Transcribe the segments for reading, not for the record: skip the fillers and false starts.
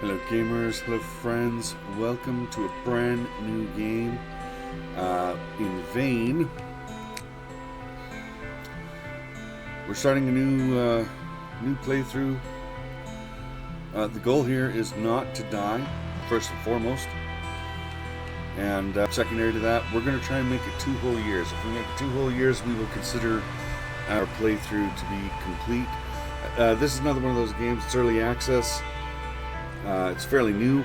Hello gamers, hello friends, welcome to a brand new game in Vane. We're starting a new playthrough. The goal here is not to die, first and foremost. And secondary to that, we're going to try and make it 2 whole years. If we make it 2 whole years, we will consider our playthrough to be complete. This is another one of those games, it's early access. It's fairly new,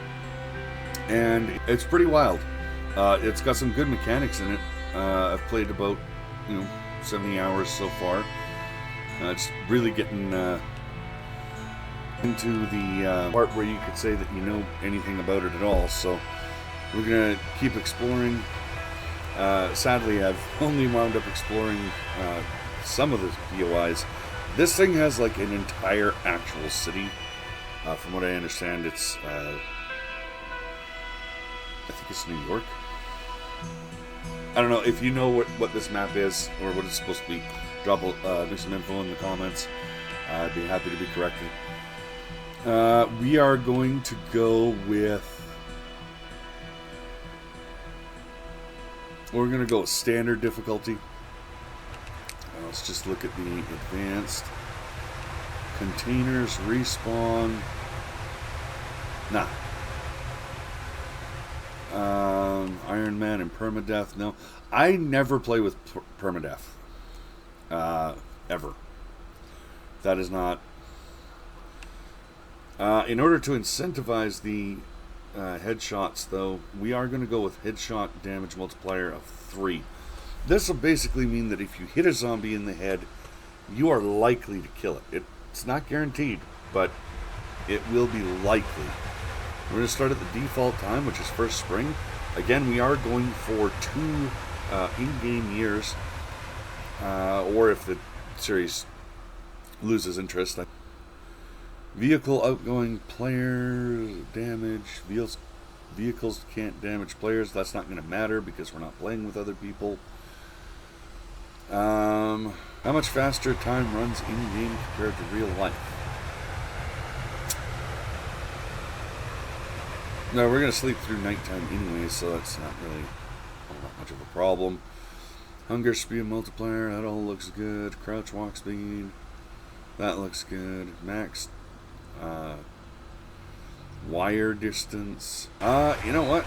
and it's pretty wild. It's got some good mechanics in it. I've played about 70 hours so far. It's really getting into the part where you could say that you know anything about it at all. So we're gonna keep exploring. Sadly, I've only wound up exploring some of the POIs. This thing has like an entire actual city. From what I understand, it's, I think it's New York. I don't know, if you know what this map is, or what it's supposed to be, drop me some info in the comments. I'd be happy to be corrected. We are going to go with... We're going to go with standard difficulty. Let's just look at the advanced. Containers, respawn. Nah. Iron Man and permadeath. No, I never play with permadeath. Ever. That is not. In order to incentivize the headshots, though, we are going to go with headshot damage multiplier of 3. This will basically mean that if you hit a zombie in the head, you are likely to kill it. It's not guaranteed, but it will be likely. We're going to start at the default time, which is first spring. Again, we are going for 2 in-game years, or if the series loses interest. Vehicle outgoing player damage. Vehicles can't damage players. That's not going to matter because we're not playing with other people. How much faster time runs in-game compared to real life? No, we're going to sleep through nighttime anyway, so that's not really all that much of a problem. Hunger speed multiplier, that all looks good. Crouch walk speed, that looks good. Max wire distance. You know what?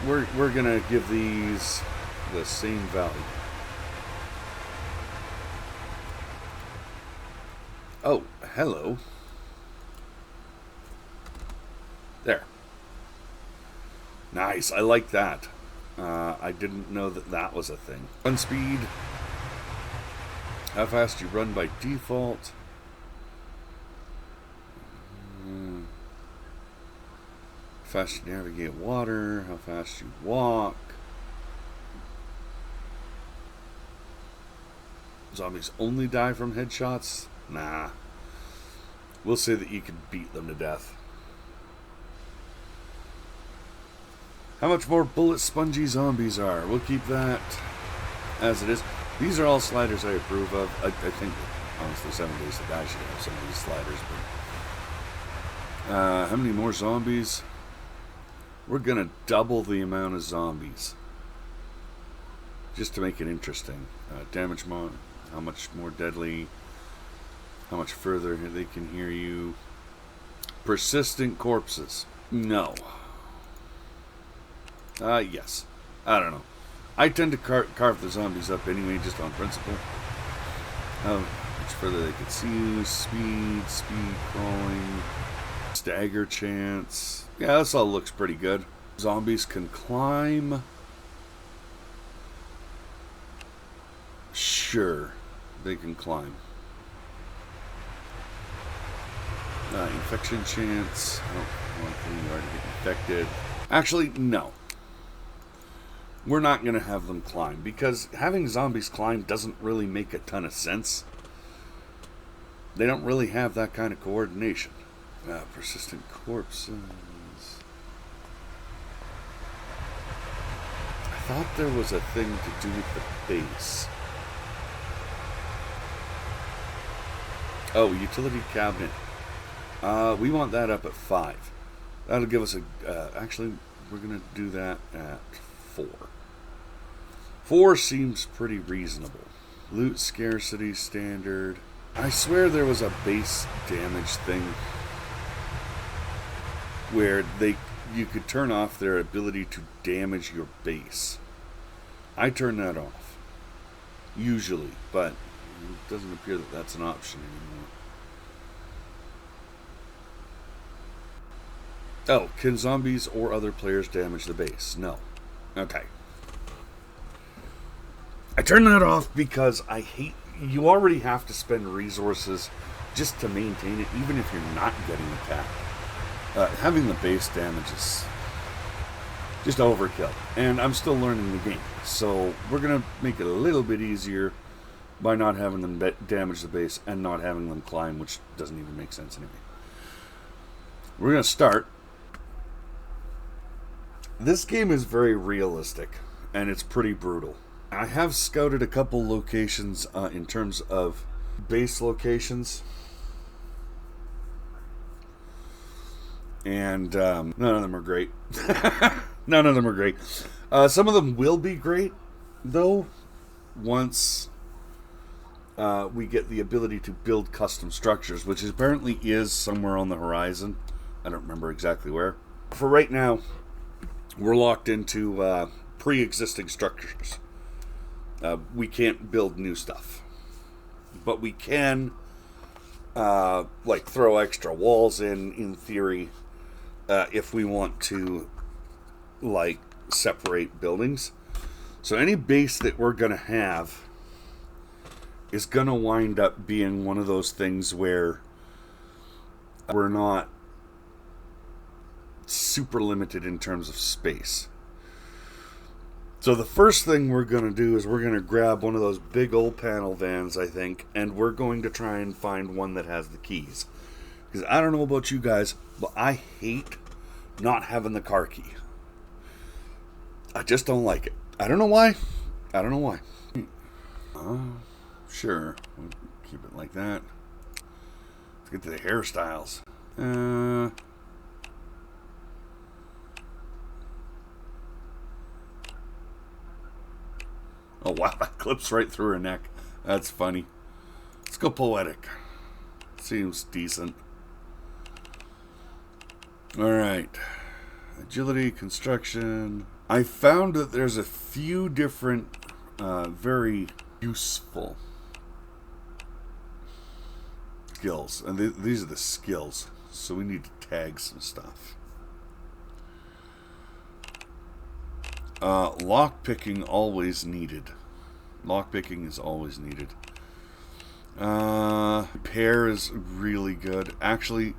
We're going to give these the same value. Oh, hello. There. Nice, I like that. I didn't know that was a thing. Run speed. How fast you run by default. How fast you navigate water. How fast you walk. Zombies only die from headshots? Nah. We'll say that you can beat them to death. How much more bullet spongy zombies are? We'll keep that as it is. These are all sliders I approve of. I think, honestly, 7 Days to Die should have some of these sliders. But how many more zombies? We're going to double the amount of zombies. Just to make it interesting. Damage more. How much more deadly? How much further they can hear you? Persistent corpses. No. Yes. I don't know. I tend to carve the zombies up anyway, just on principle. How much further they can see you? Speed, crawling, stagger chance. Yeah, this all looks pretty good. Zombies can climb. Sure, they can climb. Infection chance. Oh, likely you are to get infected. Actually, no. We're not going to have them climb, because having zombies climb doesn't really make a ton of sense. They don't really have that kind of coordination. Persistent corpses. I thought there was a thing to do with the base. Oh, utility cabinet. We want that up at 5. That'll give us a... actually, we're going to do that at 4. 4 seems pretty reasonable. Loot scarcity standard. I swear there was a base damage thing where you could turn off their ability to damage your base. I turn that off. Usually, but it doesn't appear that that's an option anymore. Oh, can zombies or other players damage the base? No. Okay. I turn that off because I hate... You already have to spend resources just to maintain it, even if you're not getting attacked. Having the base damage is just overkill. And I'm still learning the game. So we're going to make it a little bit easier by not having them damage the base and not having them climb, which doesn't even make sense anyway. We're going to start. This game is very realistic, and it's pretty brutal. I have scouted a couple locations in terms of base locations, and none of them are great. None of them are great. Some of them will be great, though, once we get the ability to build custom structures, which apparently is somewhere on the horizon. I don't remember exactly where. For right now, we're locked into pre-existing structures. We can't build new stuff, but we can like throw extra walls in theory, if we want to like separate buildings. So any base that we're gonna have is gonna wind up being one of those things where we're not super limited in terms of space. So the first thing we're going to do is we're going to grab one of those big old panel vans, I think, and we're going to try and find one that has the keys. Because I don't know about you guys, but I hate not having the car key. I just don't like it. I don't know why. I don't know why. Sure. We'll keep it like that. Let's get to the hairstyles. Oh, wow, that clips right through her neck. That's funny. Let's go poetic. Seems decent. Alright. Agility, construction. I found that there's a few different, very useful skills. And these are the skills. So we need to tag some stuff. Lockpicking always needed. Lockpicking is always needed. Repair is really good. Actually,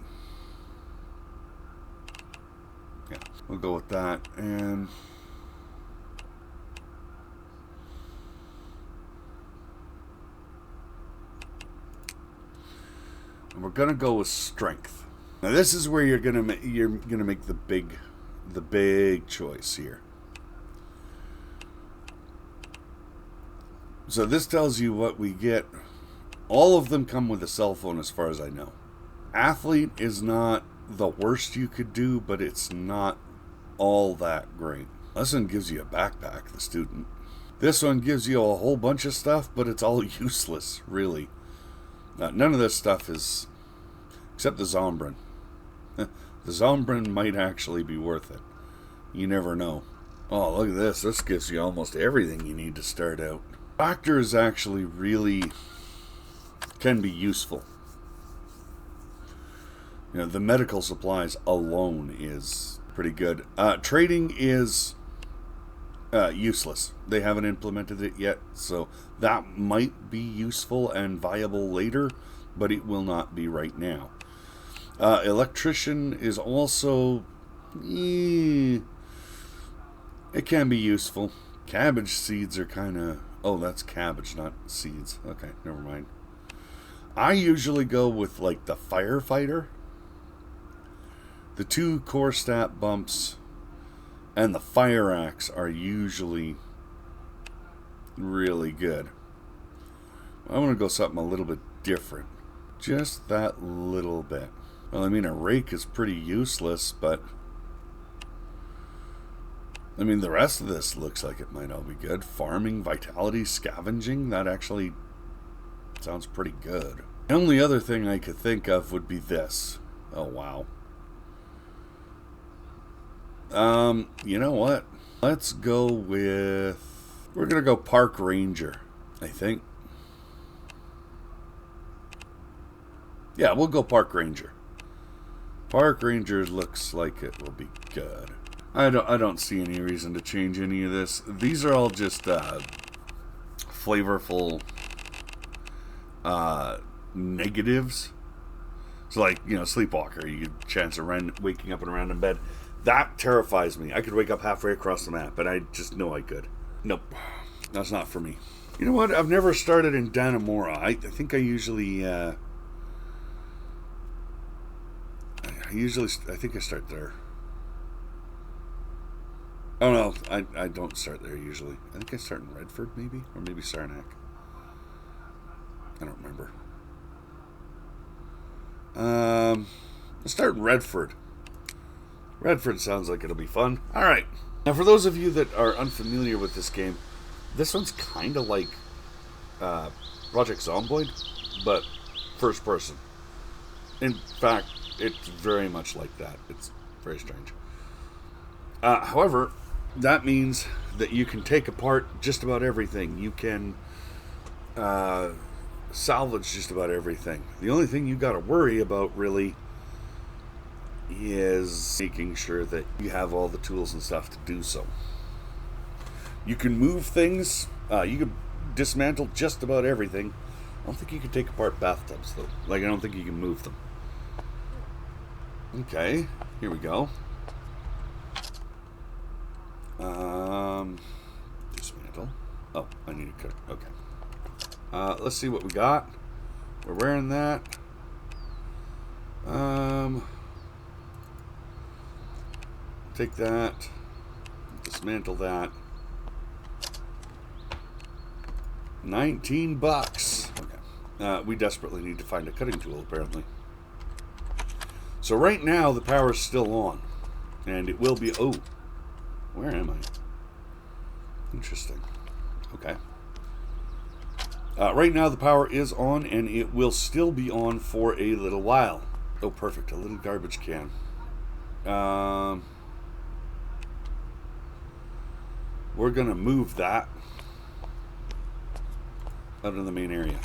yeah, we'll go with that. And we're gonna go with strength. Now this is where you're gonna make the big choice here. So this tells you what we get. All of them come with a cell phone as far as I know. Athlete is not the worst you could do, but it's not all that great. This one gives you a backpack, the student. This one gives you a whole bunch of stuff, but it's all useless, really. None of this stuff is... except the Zombrin. The Zombrin might actually be worth it. You never know. Oh, look at this. This gives you almost everything you need to start out. Doctor is actually really can be useful. You know, the medical supplies alone is pretty good. Trading is useless. They haven't implemented it yet, so that might be useful and viable later, but it will not be right now. Electrician is also... it can be useful. Cabbage seeds are kind of... oh, that's cabbage, not seeds. Okay, never mind. I usually go with, like, the firefighter. The 2 core stat bumps and the fire axe are usually really good. I want to go something a little bit different. Just that little bit. Well, I mean, a rake is pretty useless, but I mean, the rest of this looks like it might all be good. Farming, vitality, scavenging, that actually sounds pretty good. The only other thing I could think of would be this. Oh, wow. You know what? Let's go with... We're going to go Park Ranger, I think. Yeah, we'll go Park Ranger. Park Ranger looks like it will be good. I don't see any reason to change any of this. These are all just flavorful negatives. So like, you know, Sleepwalker, you get a chance of waking up in a random bed. That terrifies me. I could wake up halfway across the map, but I just know I could. Nope. That's not for me. You know what? I've never started in Dannemora. I think I usually I think I start there. Oh no, I don't start there usually. I think I start in Redford maybe, or maybe Saranac. I don't remember. Let's start in Redford. Redford sounds like it'll be fun. Alright. Now for those of you that are unfamiliar with this game, this one's kind of like Project Zomboid, but first person. In fact, it's very much like that. It's very strange. However, that means that you can take apart just about everything. You can salvage just about everything. The only thing you got to worry about really is making sure that you have all the tools and stuff to do so. You can move things. You can dismantle just about everything. I don't think you can take apart bathtubs though. Like, I don't think you can move them. Okay, here we go. Dismantle. Oh, I need to cook. Okay. Let's see what we got. We're wearing that. Take that. Dismantle that. $19. Okay. We desperately need to find a cutting tool, apparently. So right now, the power's still on. And it will be... Oh. Where am I? Interesting. Okay. Right now, the power is on, and it will still be on for a little while. Oh, perfect. A little garbage can. We're going to move that out in the main area.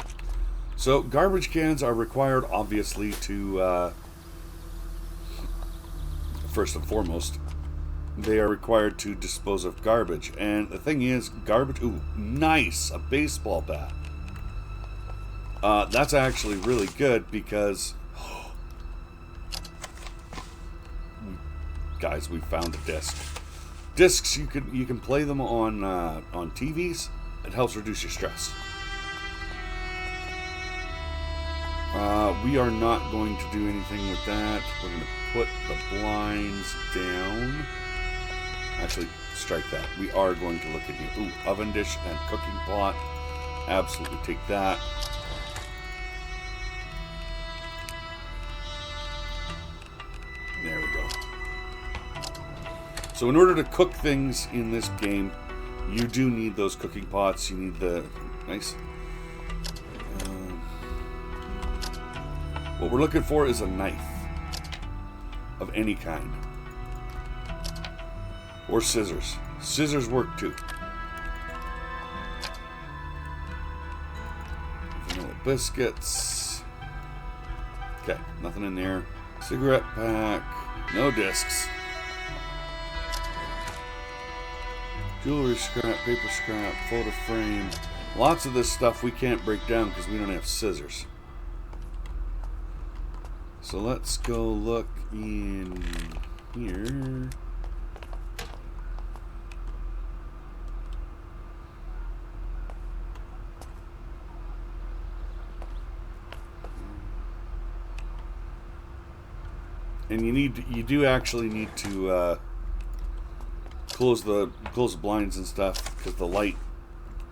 So, garbage cans are required, obviously, to... first and foremost, they are required to dispose of garbage. And the thing is, garbage... Ooh, nice! A baseball bat. That's actually really good because... Guys, we found a disc. Discs, you can play them on TVs. It helps reduce your stress. We are not going to do anything with that. We're going to put the blinds down. Actually, strike that. We are going to look at here. Ooh, oven dish and cooking pot. Absolutely take that. There we go. So in order to cook things in this game, you do need those cooking pots. You need the... Nice. What we're looking for is a knife of any kind. Or scissors. Scissors work too. Vanilla biscuits. Okay, nothing in there. Cigarette pack. No discs. Jewelry scrap, paper scrap, photo frame. Lots of this stuff we can't break down because we don't have scissors. So let's go look in here. And you do actually need to close the blinds and stuff because the light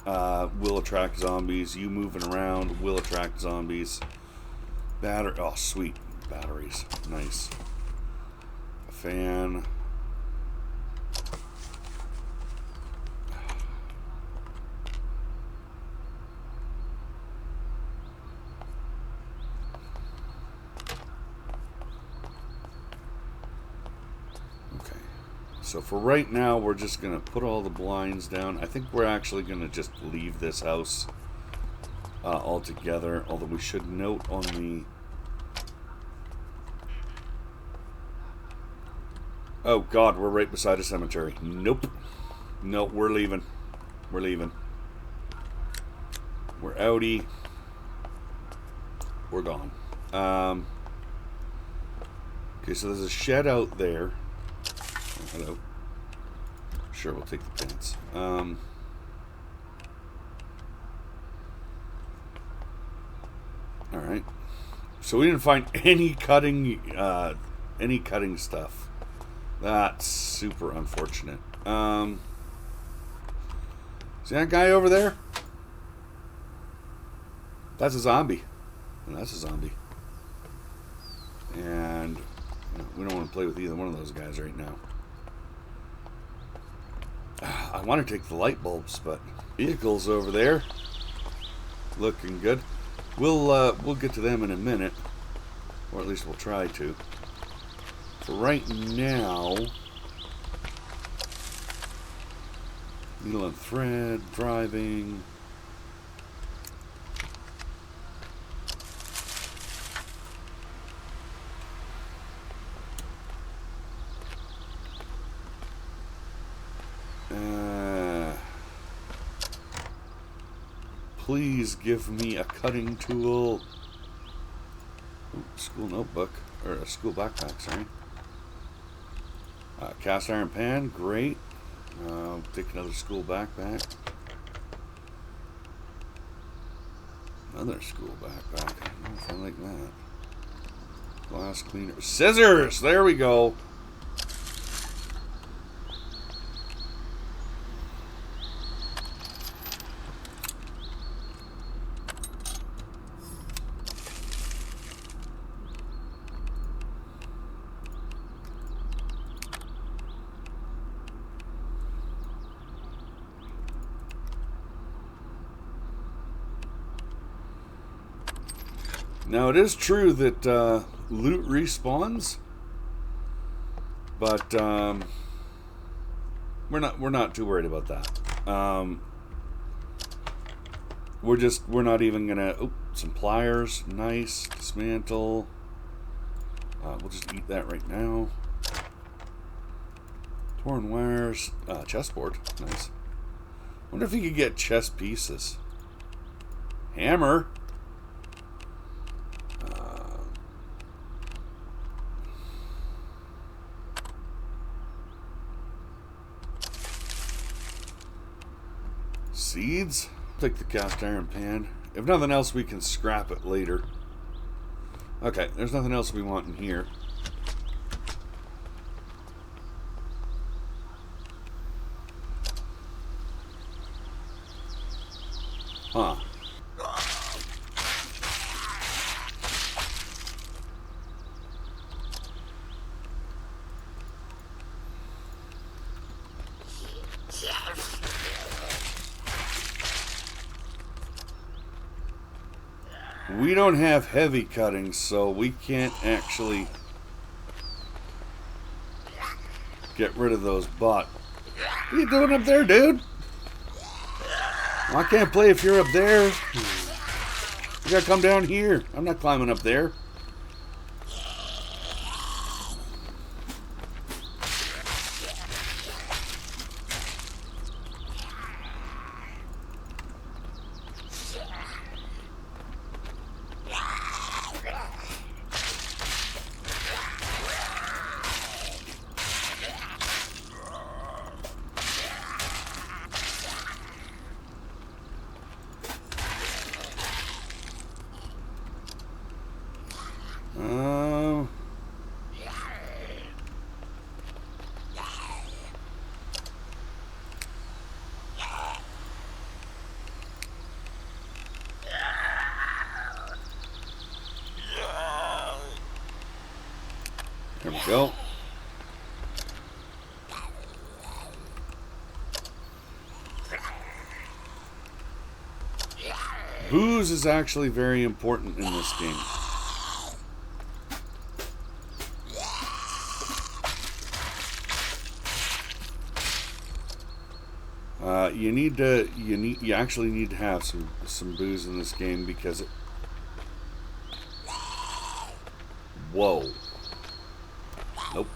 will attract zombies. You moving around will attract zombies. Oh, sweet. batteries. Nice. A fan. Okay. So for right now, we're just going to put all the blinds down. I think we're actually going to just leave this house altogether. Although we should note on the... Oh God, we're right beside a cemetery. Nope. Nope, we're leaving. We're leaving. We're outie. We're gone. Okay, so there's a shed out there. Oh, hello. Sure, we'll take the pants. Alright. So we didn't find any cutting stuff. That's super unfortunate. See that guy over there? That's a zombie. And that's a zombie. And we don't want to play with either one of those guys right now. I want to take the light bulbs, but vehicles over there looking good. We'll get to them in a minute, or at least we'll try to. For right now, needle and thread, driving. Please give me a cutting tool. Ooh, school notebook, or a school backpack, sorry. Cast iron pan, great. Take another school backpack. Another school backpack. I don't know if I like that. Glass cleaner. Scissors! There we go. Now it is true that loot respawns, but we're not too worried about that. We're not even gonna. Oh, some pliers, nice. Dismantle. We'll just eat that right now. Torn wires, chessboard, nice. Wonder if you could get chess pieces. Hammer. Seeds. Take the cast iron pan. If nothing else, we can scrap it later. Okay, there's nothing else we want in here. Huh. We don't have heavy cutting, so we can't actually get rid of those bots. What are you doing up there, dude? Well, I can't play if you're up there. You gotta come down here. I'm not climbing up there. There we go. Booze is actually very important in this game. You actually need to have some booze in this game because it. Whoa. Nope.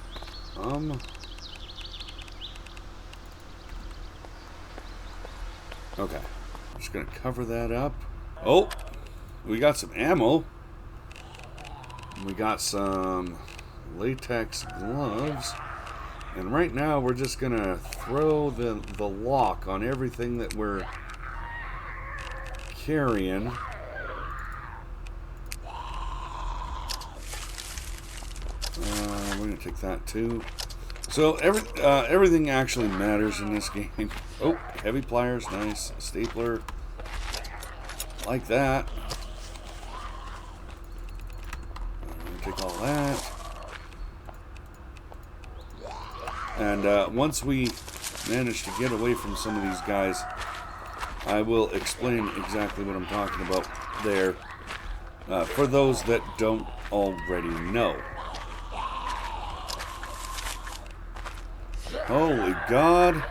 Okay. I'm just gonna cover that up. Oh, we got some ammo. We got some latex gloves. And right now we're just gonna throw the lock on everything that we're carrying. We're gonna take that too. So everything actually matters in this game. Oh, heavy pliers, nice. Stapler, like that. I'm gonna take all that. And once we manage to get away from some of these guys, I will explain exactly what I'm talking about there, for those that don't already know. Holy God!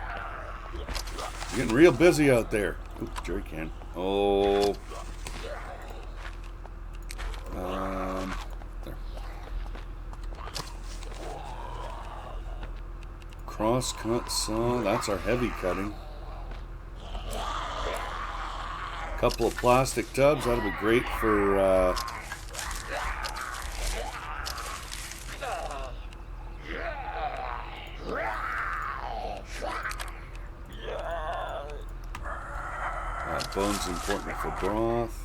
Getting real busy out there. Ooh, jerry can. Oh. There. Cross-cut saw. That's our heavy cutting. Couple of plastic tubs. That'll be great for bone's important for broth.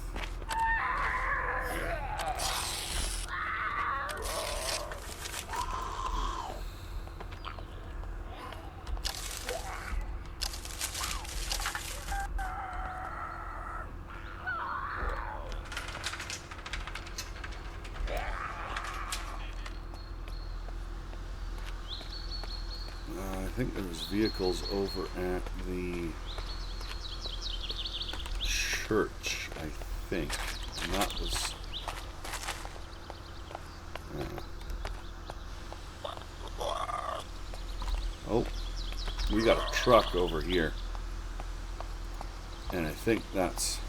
I think there's vehicles over at the church, I think. And that was... Oh, we got a truck over here. And I think that's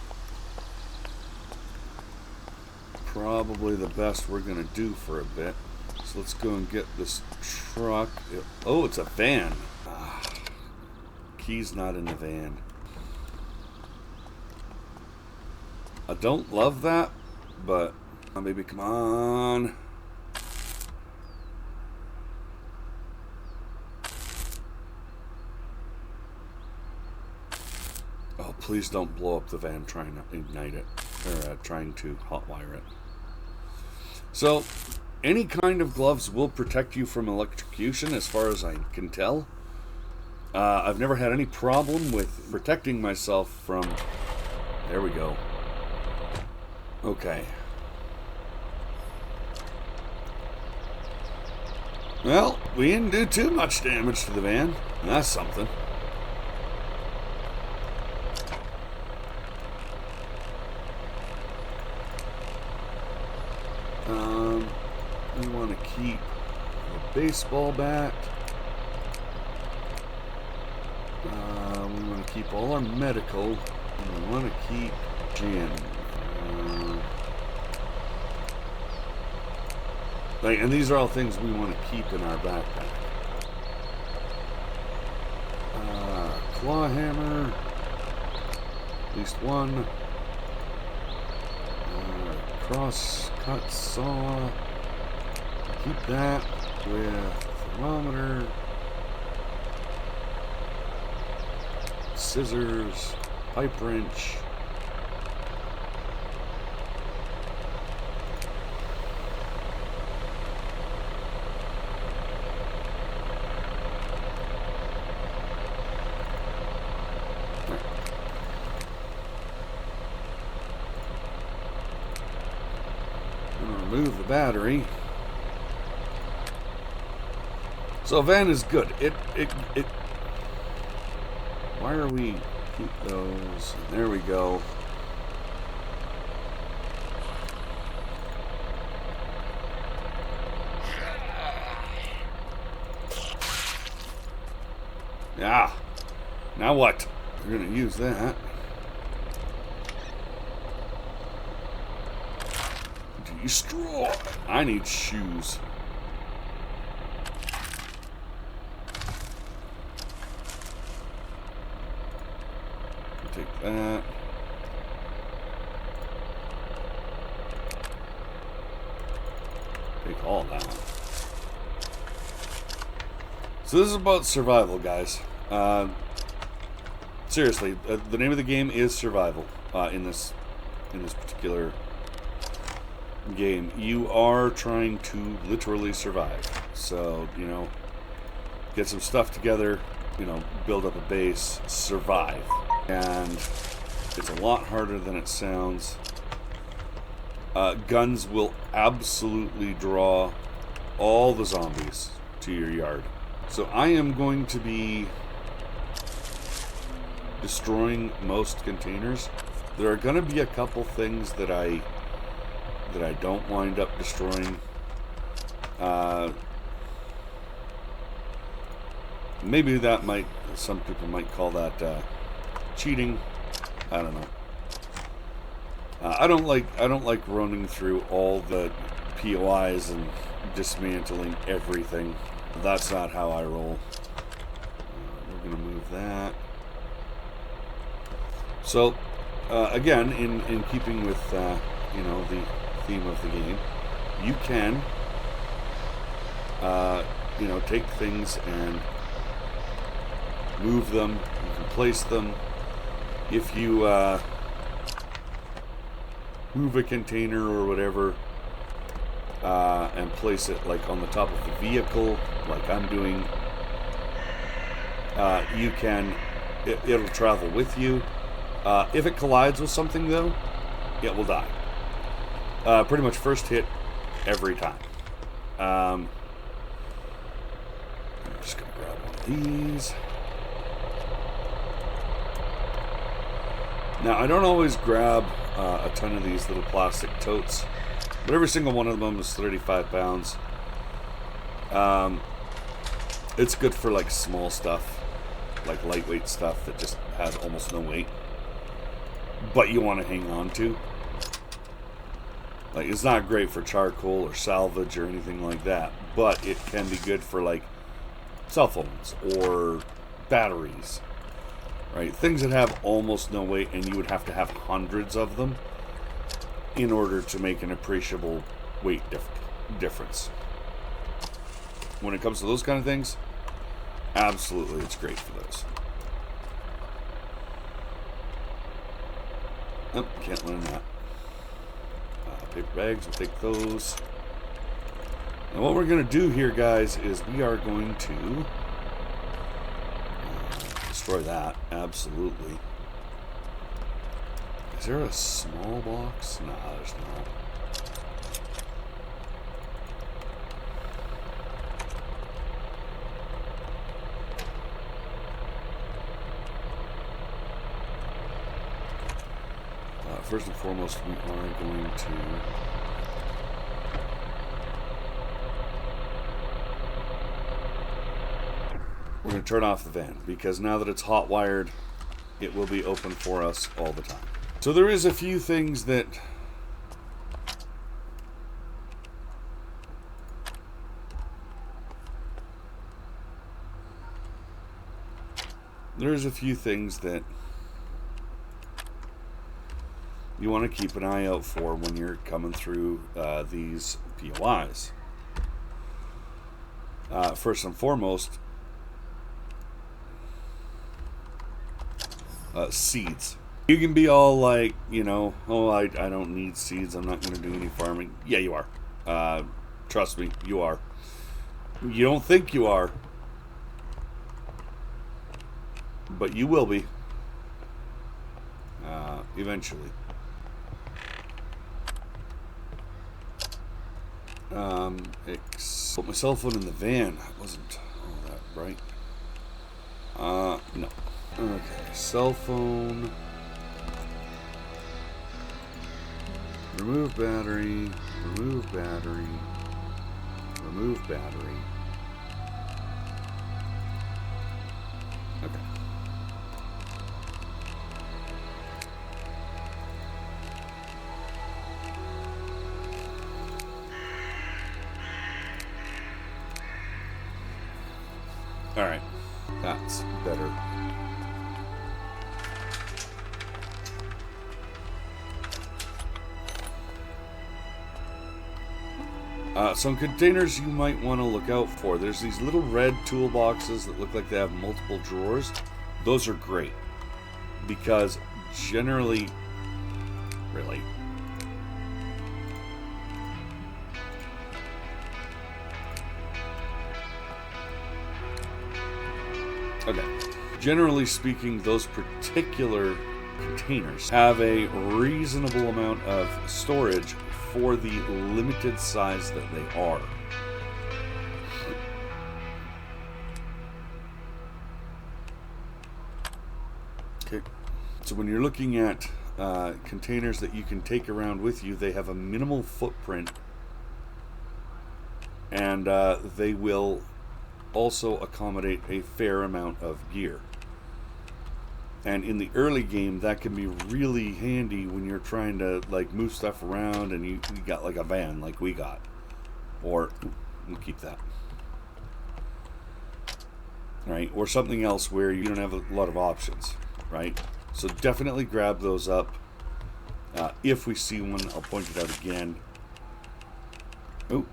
probably the best we're going to do for a bit. So let's go and get this truck. Oh, it's a van. Key's not in the van. I don't love that, but maybe come on. Oh, please don't blow up the van trying to ignite it, or trying to hotwire it. So, any kind of gloves will protect you from electrocution, as far as I can tell. I've never had any problem with protecting myself from... There we go. Okay. Well, we didn't do too much damage to the van. That's something. We want to keep the baseball bat. We want to keep all our medical. And we want to keep gin. And these are all things we want to keep in our backpack. Claw hammer. At least one. Cross cut saw. Keep that with thermometer. Scissors. Pipe wrench. Remove the battery. So a van is good. It. Why are we keep those? There we go. Yeah. Now what? We're gonna use that. Destroy. I need shoes. Take that. Take all that. So this is about survival, guys. Seriously, the name of the game is survival. In this particular game, you are trying to literally survive. So get some stuff together. Build up a base, survive. And it's a lot harder than it sounds. Guns will absolutely draw all the zombies to your yard. So I am going to be destroying most containers. There are going to be a couple things that I don't wind up destroying. Maybe some people might call that cheating. I don't know. I don't like running through all the POIs and dismantling everything. That's not how I roll. We're gonna move that. So again, in keeping with the theme of the game, you can take things and move them. You can place them. If you move a container or whatever and place it like on the top of the vehicle, like I'm doing, you can. It'll travel with you. If it collides with something, though, it will die. Pretty much first hit every time. I'm just gonna grab one of these. Now, I don't always grab a ton of these little plastic totes, but every single one of them is 35 pounds. It's good for like small stuff, like lightweight stuff that just has almost no weight, but you want to hang on to. Like, it's not great for charcoal or salvage or anything like that, but it can be good for like cell phones or batteries. Right, things that have almost no weight, and you would have to have hundreds of them in order to make an appreciable weight difference. When it comes to those kind of things, absolutely, it's great for those. Oh, can't learn that. Paper bags, we'll take those. And what we're going to do here, guys, is we are going to destroy that, absolutely. Is there a small box? No, there's not. First and foremost, we are going to turn off the van, because now that it's hot wired, it will be open for us all the time. So there is a few things that you want to keep an eye out for when you're coming through these POIs. First and foremost, seeds. You can be all like, oh, I don't need seeds, I'm not going to do any farming. Yeah, you are. Trust me, you are. You don't think you are, but you will be. Eventually. Put my cell phone in the van. I wasn't right? No. Okay, cell phone. Remove battery. Remove battery. Remove battery. Okay. Alright. That's better. Some containers you might want to look out for. There's these little red toolboxes that look like they have multiple drawers. Those are great. Because generally... Really? Okay. Generally speaking, those particular containers have a reasonable amount of storage for the limited size that they are. Okay. So when you're looking at containers that you can take around with you, they have a minimal footprint, and they will also accommodate a fair amount of gear. And in the early game, that can be really handy when you're trying to like move stuff around and you got like a van like we got. Or, we'll keep that. Right? Or something else where you don't have a lot of options. Right? So definitely grab those up. If we see one, I'll point it out again. Oh.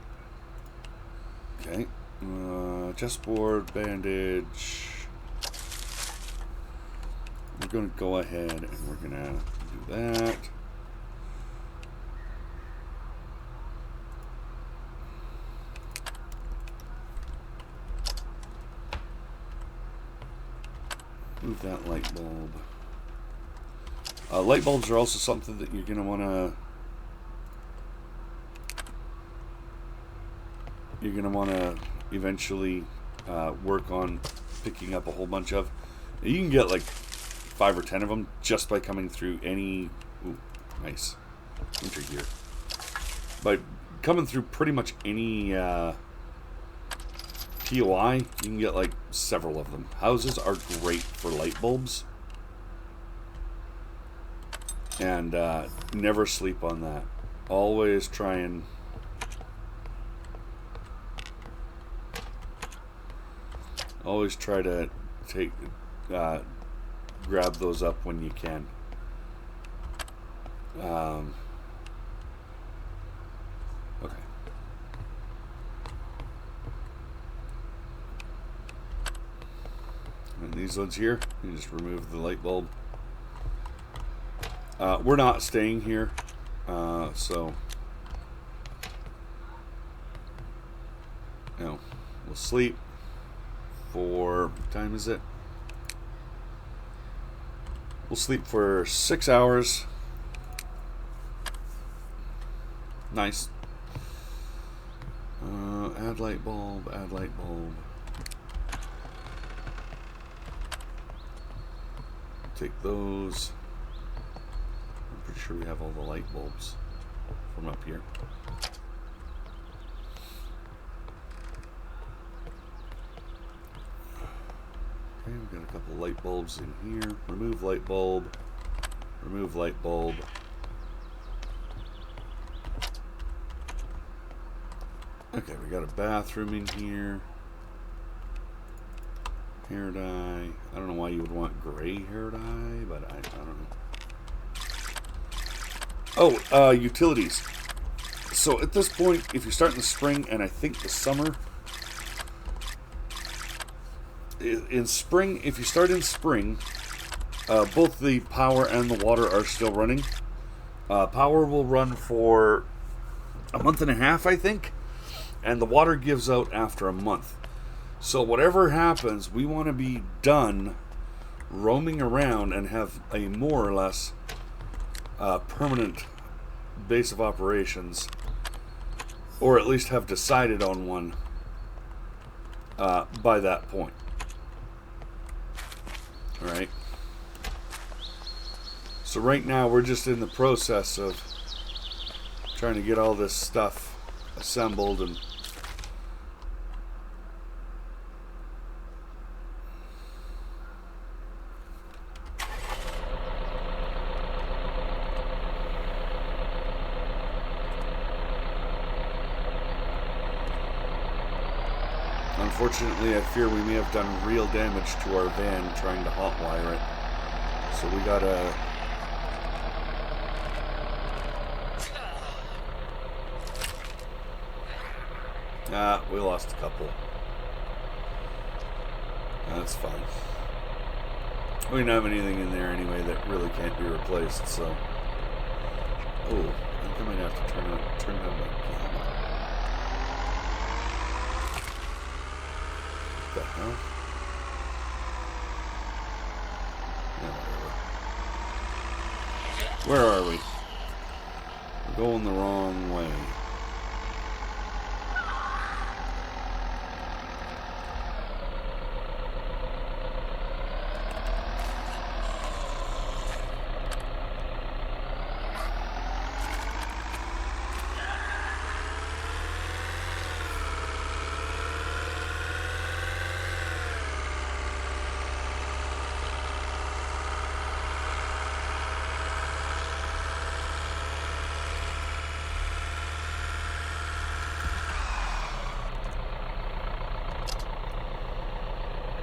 Okay. Chessboard, bandage. We're going to go ahead and we're going to do that. Move that light bulb. Light bulbs are also something that you're going to want to eventually work on picking up a whole bunch of. You can get like 5 or 10 of them just by coming through any... Ooh, nice. Winter gear. But coming through pretty much any POI, you can get like several of them. Houses are great for light bulbs. And never sleep on that. Always try and... Always try to take... grab those up when you can. Okay. And these ones here, you just remove the light bulb. We're not staying here, so no, we'll sleep for, what time is it? We'll sleep for 6 hours. Nice. Add light bulb, add light bulb. Take those. I'm pretty sure we have all the light bulbs from up here. Okay, we've got a couple light bulbs in here. Remove light bulb. Remove light bulb. Okay, we got a bathroom in here. Hair dye. I don't know why you would want gray hair dye, but I don't know. Oh, utilities. So at this point, if you start in the spring and I think the summer, in spring, if you start in spring, both the power and the water are still running. Power will run for a month and a half, I think, and the water gives out after a month. So whatever happens, we want to be done roaming around and have a more or less permanent base of operations, or at least have decided on one by that point. Alright. So right now we're just in the process of trying to get all this stuff assembled and unfortunately, I fear we may have done real damage to our van trying to hotwire it. So we gotta... we lost a couple. That's fine. We don't have anything in there anyway that really can't be replaced, so... Oh, I think I might have to turn down my gamma. What the hell? Yeah, whatever. Where are we? We're going the wrong way.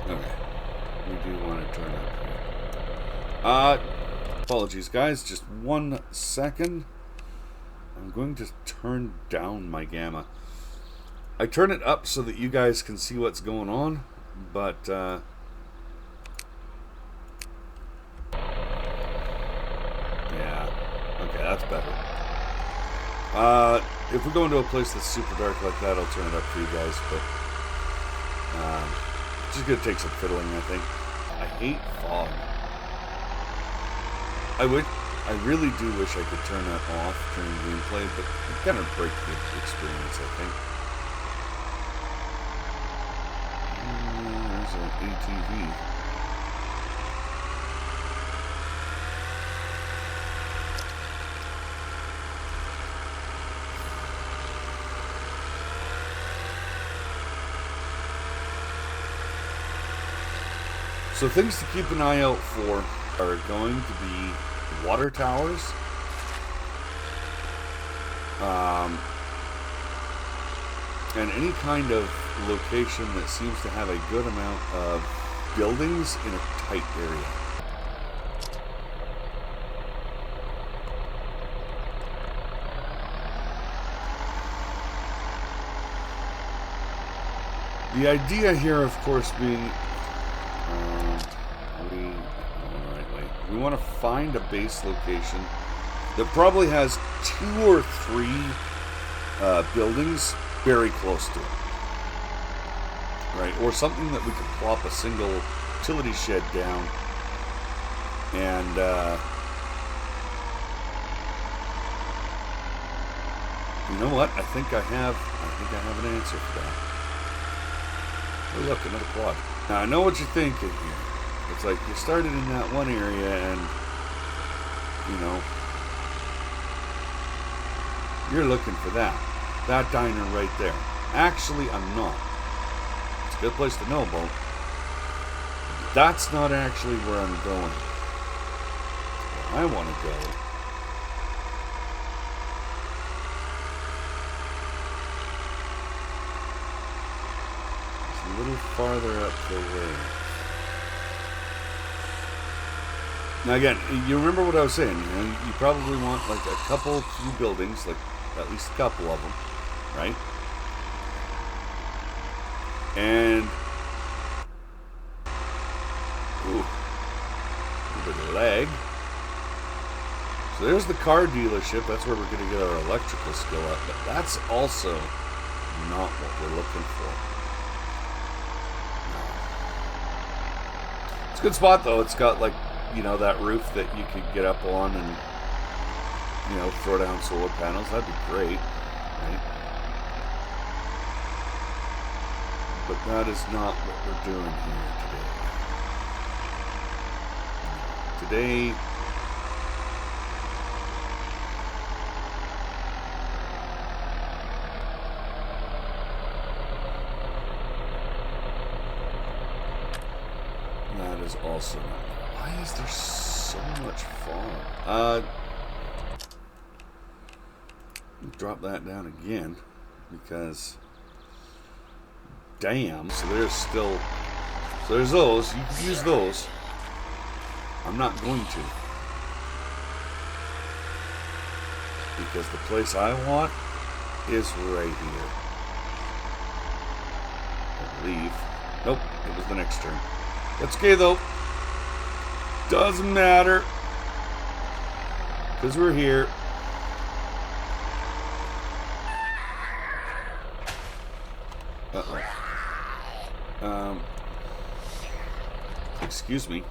Okay, we do want to turn up here. Apologies guys, just 1 second. I'm going to turn down my gamma. I turn it up so that you guys can see what's going on, but yeah, okay, that's better. If we go into a place that's super dark like that, I'll turn it up for you guys, but it's just gonna take some fiddling, I think. I hate fog. I really do wish I could turn that off during gameplay, but it kind of breaks the experience, I think. There's an ATV. So things to keep an eye out for are going to be water towers, and any kind of location that seems to have a good amount of buildings in a tight area. The idea here, of course, being we want to find a base location that probably has 2 or 3 buildings very close to it, right? Or something that we could plop a single utility shed down and you know what? I think I have an answer for that. Oh look, another quad. Now I know what you're thinking here. It's like you started in that one area and, you know, you're looking for that diner right there. Actually, I'm not. It's a good place to know about. That's not actually where I'm going. Where I want to go is a little farther up the way. Now again, you remember what I was saying, you know, you probably want like a few buildings, like at least a couple of them, right? And, ooh, a bit of lag. So there's the car dealership, that's where we're going to get our electrical skill up, but that's also not what we're looking for. No. It's a good spot though, it's got like, you know, that roof that you could get up on and, you know, throw down solar panels. That'd be great, right? But that is not what we're doing here today. today. That is also not. Why is there so much fog? Drop that down again because damn. So there's still. So there's those. You can use those. I'm not going to. Because the place I want is right here. I believe. Nope, it was the next turn. That's okay though. Doesn't matter. Because we're here. Uh-oh. Excuse me.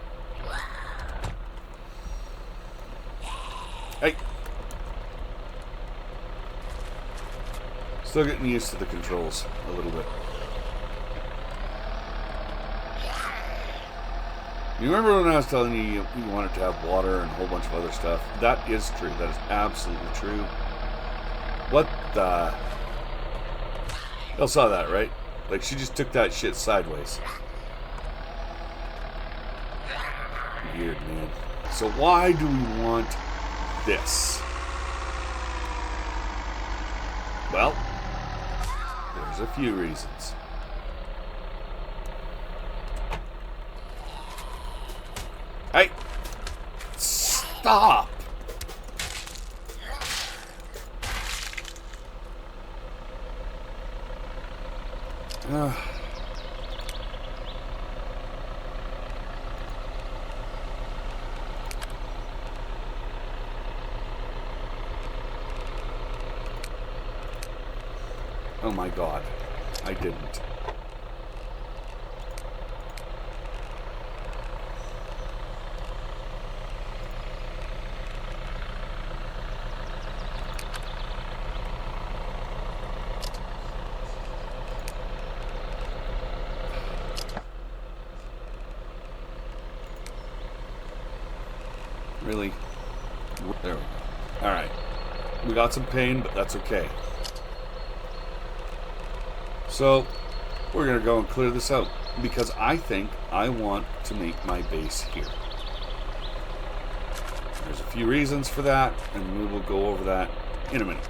Hey. Still getting used to the controls a little bit. You remember when I was telling you you wanted to have water and a whole bunch of other stuff? That is true. That is absolutely true. What the... Y'all saw that, right? Like, she just took that shit sideways. Weird, man. So why do we want this? Well, there's a few reasons. Hey! Stop! Oh my God, I didn't. Really? There we go. Alright. We got some pain, but that's okay. So, we're going to go and clear this out. Because I think I want to make my base here. There's a few reasons for that, and we will go over that in a minute.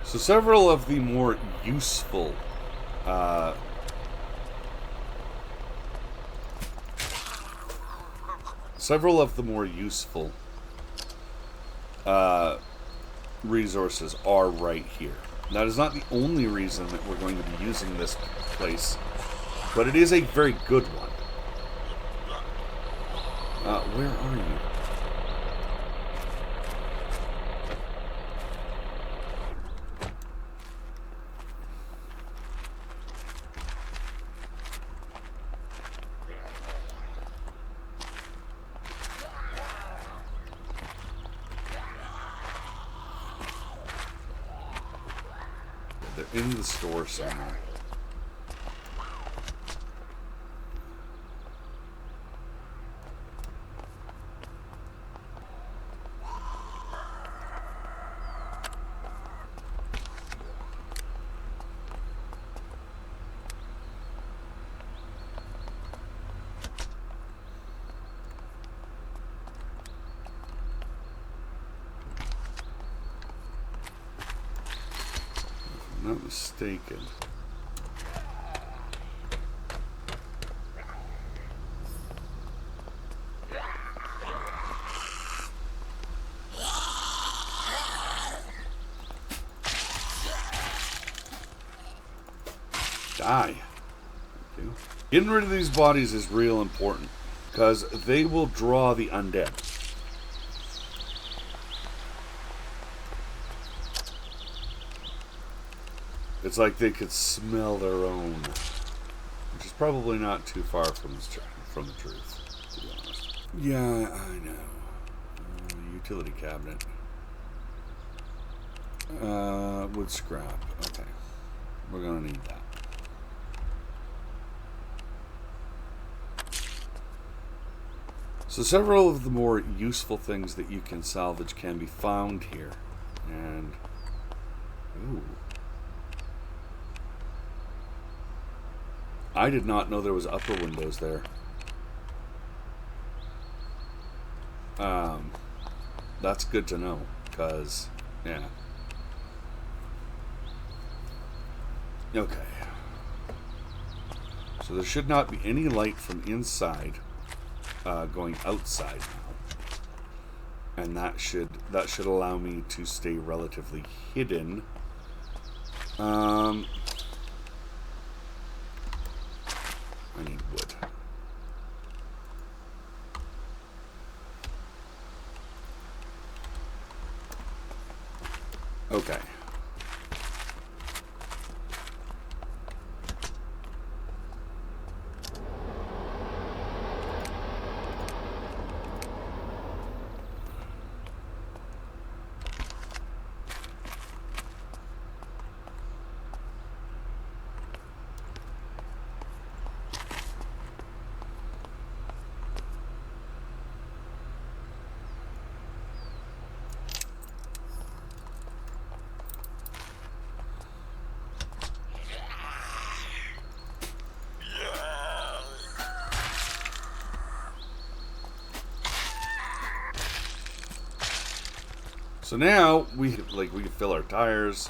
So several of the more useful resources are right here. That is not the only reason that we're going to be using this place, but it is a very good one. Where are you? They're in the store somewhere. Not mistaken. Die. Okay. Getting rid of these bodies is real important, because they will draw the undead. It's like they could smell their own, which is probably not too far from the truth, to be honest. Yeah, I know. Utility cabinet. Wood scrap. Okay. We're gonna need that. So several of the more useful things that you can salvage can be found here. And... ooh. I did not know there was upper windows there. That's good to know, because, yeah. Okay. So there should not be any light from inside going outside now. And that should allow me to stay relatively hidden. I need wood. Okay. So now we can fill our tires.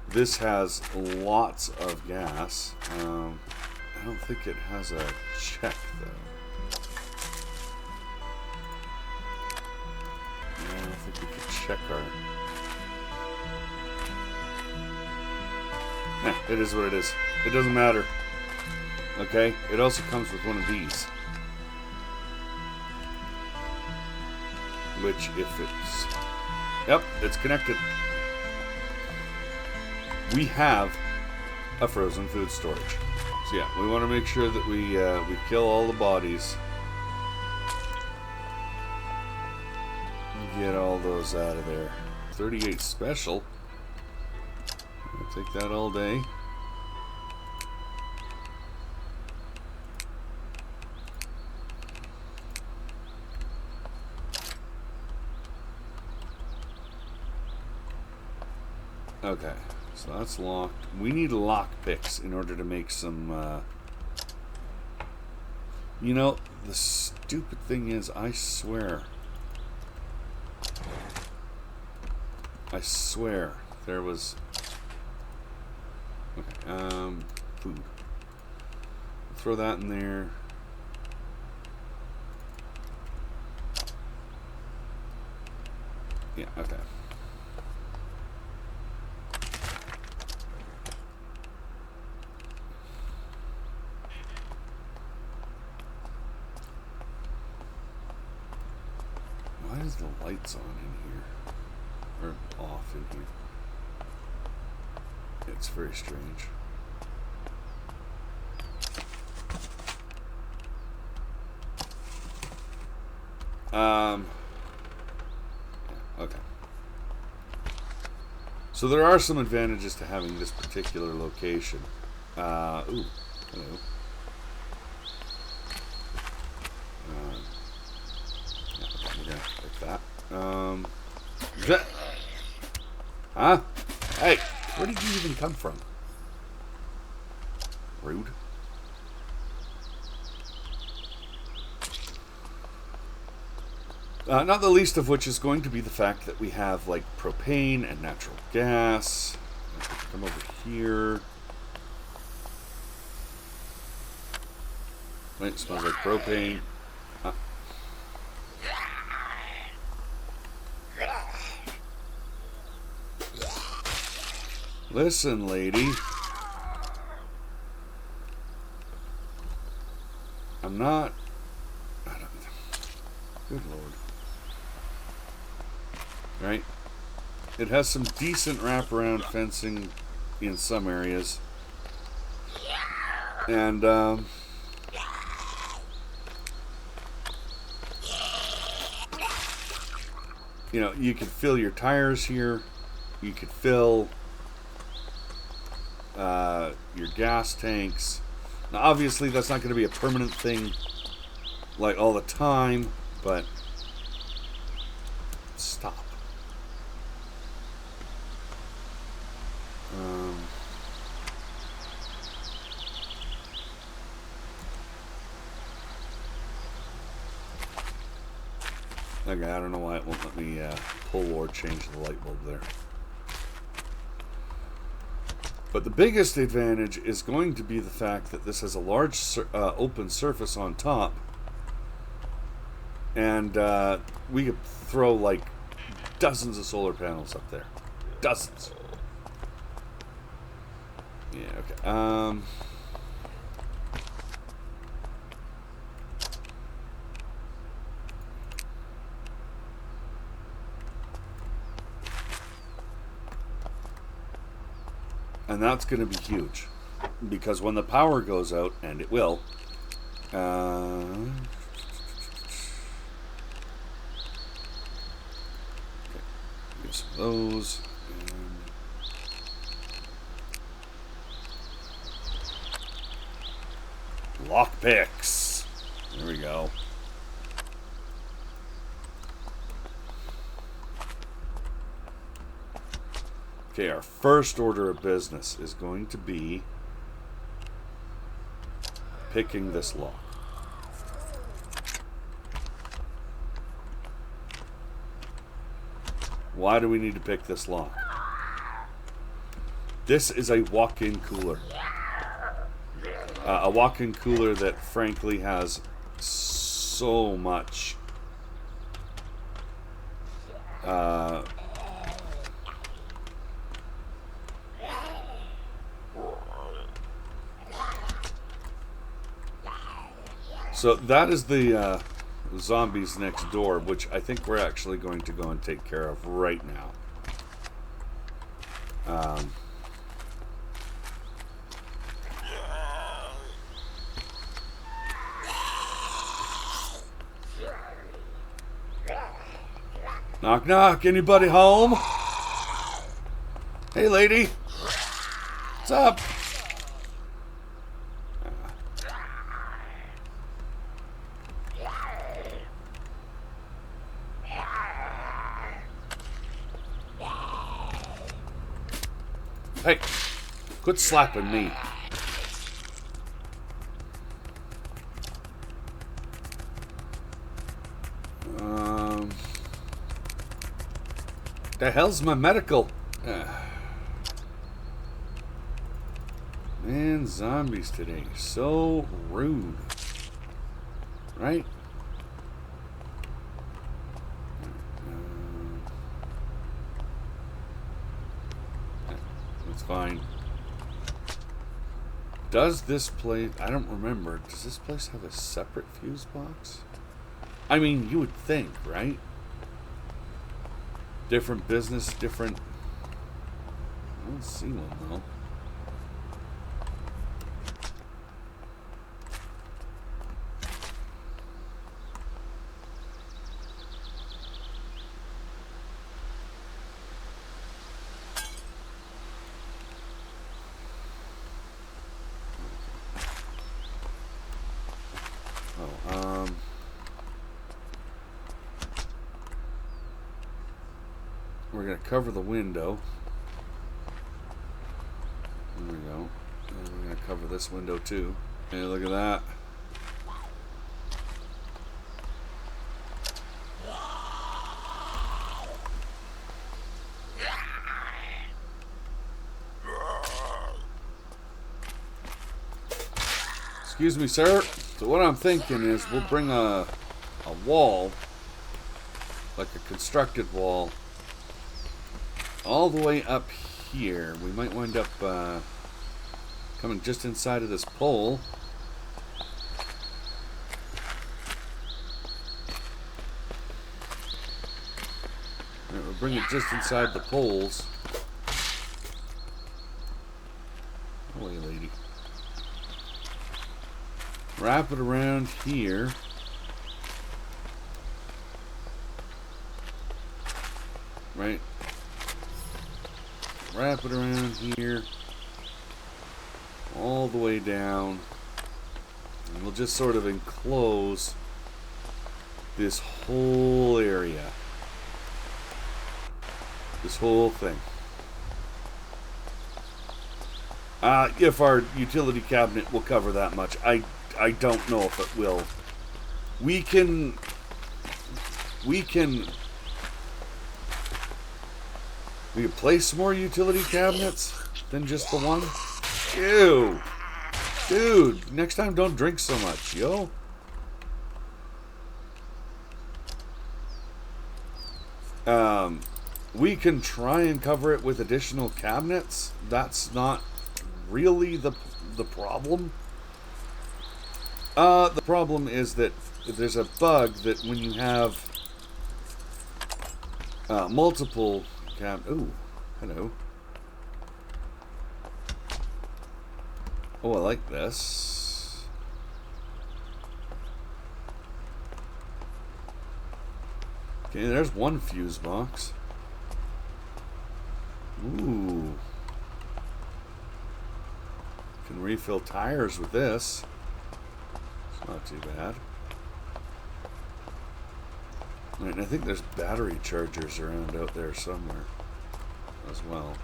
This has lots of gas. I don't think it has a check though. I don't think we can check our... it is what it is. It doesn't matter. Okay? It also comes with one of these. Which, if it's... yep, it's connected. We have a frozen food storage. So yeah, we want to make sure that we kill all the bodies. Get all those out of there. 38 special. I'll take that all day. Okay, so that's locked. We need lock picks in order to make some, you know, the stupid thing is, I swear there was... okay, food. Throw that in there. Yeah, okay. Why is the lights on in here? Or off in here? It's very strange. Okay. So there are some advantages to having this particular location. Ooh, hello. Yeah, like that. Huh? Hey, where did you even come from? Rude. Not the least of which is going to be the fact that we have, like, propane and natural gas. Come over here. Wait, it smells like propane. Listen, lady. I'm not... I don't, good lord. Right? It has some decent wraparound fencing in some areas. And, you know, you could fill your tires here. You could fill your gas tanks. Now, obviously, that's not going to be a permanent thing, like, all the time, but stop. Okay, I don't know why it won't let me pull or change the light bulb there. But the biggest advantage is going to be the fact that this has a large open surface on top. And we could throw like dozens of solar panels up there. Dozens. Yeah, okay. And that's going to be huge. Because when the power goes out, and it will, okay, get some of those. And lock picks. There we go. Okay, our first order of business is going to be picking this lock. Why do we need to pick this lock? This is a walk-in cooler. A walk-in cooler that frankly has so much so that is the zombies next door, which I think we're actually going to go and take care of right now. Knock, knock. Anybody home? Hey, lady. What's up? Hey, quit slapping me. The hell's my medical? Man, zombies today. So rude. Right? That's fine. Does this place... I don't remember. Does this place have a separate fuse box? I mean, you would think, right? Different business, different... I don't see one, though. We're going to cover the window. There we go. And we're going to cover this window too. Hey, look at that. Excuse me, sir. So what I'm thinking is we'll bring a wall, like a constructed wall, all the way up here. We might wind up coming just inside of this pole. bring it just inside the poles. Away, lady. Wrap it around here. Right. Wrap it around here. All the way down. And we'll just sort of enclose this whole area. This whole thing. If our utility cabinet will cover that much. I don't know if it will. We can place more utility cabinets than just the one? Ew. Dude, next time don't drink so much, yo. We can try and cover it with additional cabinets. That's not really the problem. The problem is that there's a bug that when you have multiple ooh, hello. Oh, I like this. Okay, there's one fuse box. Ooh. Can refill tires with this. It's not too bad. Right, and I think there's battery chargers around out there somewhere as well.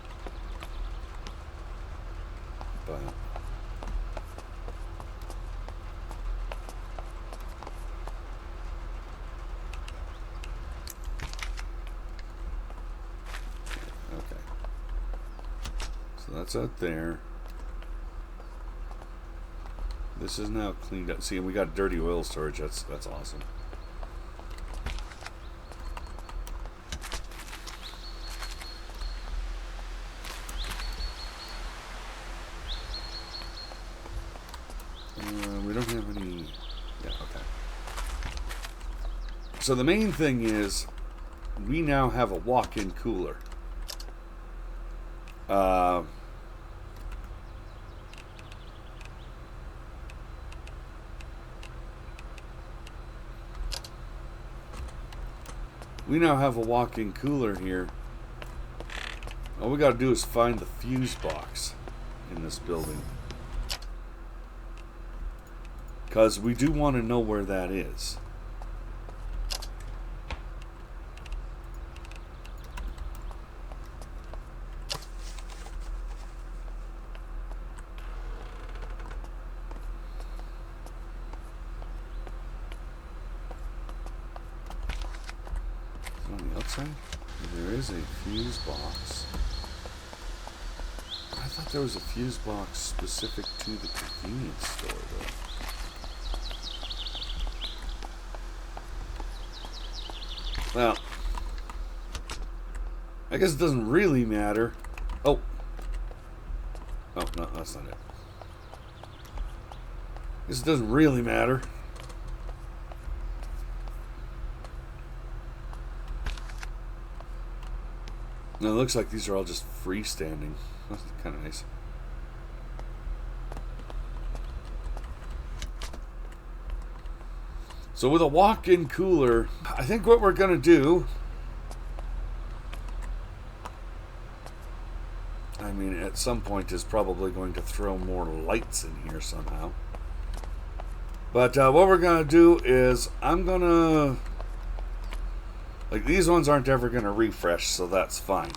But okay. So that's out there. This is now cleaned up. See, we got dirty oil storage. That's awesome. We don't have any. Yeah, okay. So the main thing is, we now have a walk-in cooler. We now have a walk-in cooler here. All we gotta do is find the fuse box in this building. Because we do want to know where that is. On the outside, there is a fuse box. I thought there was a fuse box specific to the convenience store, though. Well, I guess it doesn't really matter. Oh. Oh, no, that's not it. I guess it doesn't really matter. No, it looks like these are all just freestanding. That's kind of nice. So with a walk-in cooler, I think what we're going to do, I mean, at some point is probably going to throw more lights in here somehow. But what we're going to do is I'm going to, like, these ones aren't ever going to refresh, so that's fine.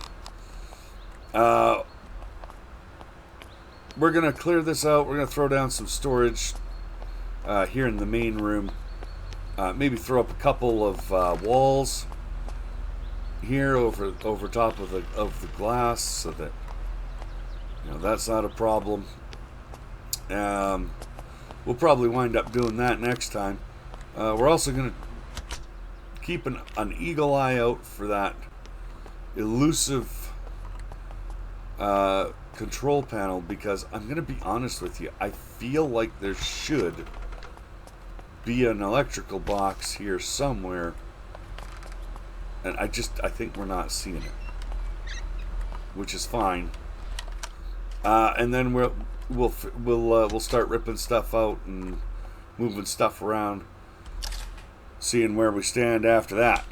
We're going to clear this out. We're going to throw down some storage here in the main room. Maybe throw up a couple of walls here over top of the glass, so that that's not a problem. We'll probably wind up doing that next time. We're also going to keep an eagle eye out for that elusive control panel, because I'm going to be honest with you, I feel like there should be an electrical box here somewhere And I think we're not seeing it, which is fine. And then we'll start ripping stuff out and moving stuff around, seeing where we stand after that.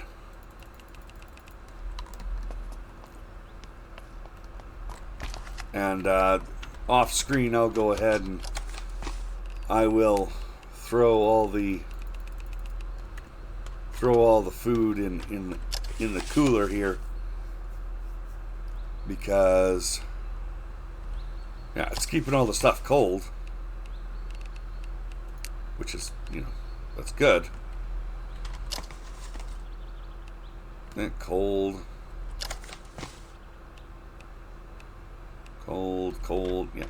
And off screen, I'll go ahead and I will throw all the food in the cooler here, because yeah, it's keeping all the stuff cold, which is, that's good. Cold, yeah.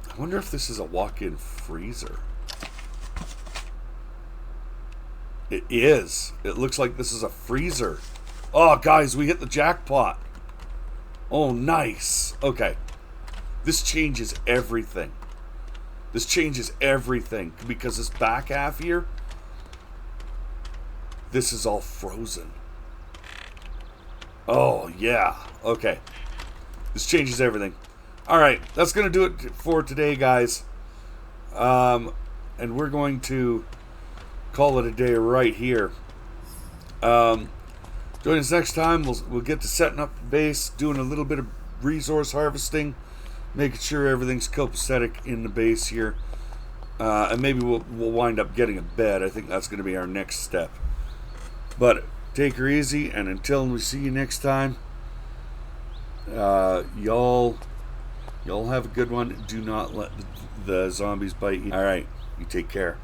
I wonder if this is a walk-in freezer. It is. It looks like this is a freezer. Oh, guys, we hit the jackpot. Oh, nice. Okay. This changes everything. This changes everything, because this back half here, this is all frozen. Oh, yeah. Okay. This changes everything. Alright, that's going to do it for today, guys. And we're going to call it a day right here. Join us next time. We'll get to setting up the base, doing a little bit of resource harvesting, making sure everything's copacetic in the base here. And maybe we'll wind up getting a bed. I think that's going to be our next step. But take her easy, and until we see you next time, y'all have a good one. Do not let the zombies bite you. All right, you take care.